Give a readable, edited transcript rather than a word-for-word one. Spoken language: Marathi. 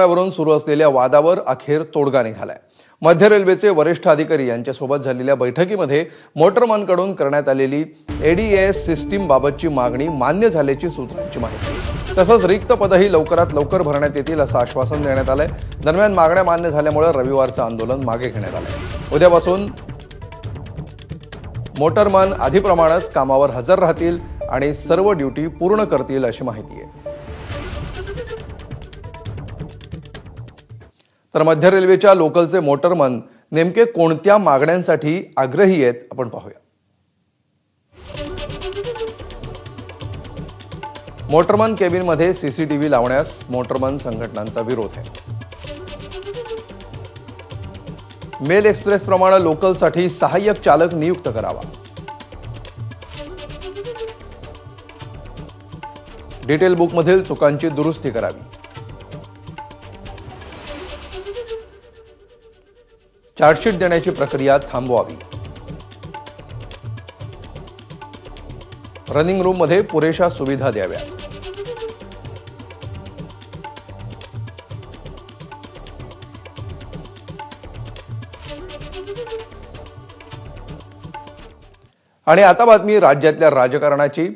वरून सुरू असलेल्या वादावर अखेर तोडगा निघालाय। मध्य रेल्वेचे वरिष्ठ अधिकारी यांच्यासोबत झालेल्या बैठकीमध्ये मोटरमनकडून करण्यात आलेली एडीएस सिस्टीम बाबतची मागणी मान्य झाल्याची सूत्रांची माहिती। तसंच रिक्त पदही लवकरात लवकर भरण्यात येतील असं आश्वासन देण्यात आलंय। दरम्यान मागण्या मान्य झाल्यामुळे रविवारचं आंदोलन मागे घेण्यात आलंय। उद्यापासून मोटरमन आधीप्रमाणेच कामावर हजर राहतील आणि सर्व ड्युटी पूर्ण करतील अशी माहिती आहे। तर मध्य रेल्वेच्या लोकलचे मोटरमन नेमके कोणत्या मागण्यांसाठी आग्रही आहेत आपण पाहूया। मोटरमन केबिनमध्ये सीसीटीव्ही लावण्यास मोटरमन संघटनांचा विरोध आहे। मेल एक्सप्रेस प्रमाणे लोकलसाठी सहाय्यक चालक नियुक्त करावा। डिटेल बुकमधील चुकांची दुरुस्ती करावी। चार्जशीट देण्याची प्रक्रिया थांबवावी। रनिंग रूममध्ये पुरेशा सुविधा द्याव्या। आणि आता बातमी राज्यातल्या राजकारणाची।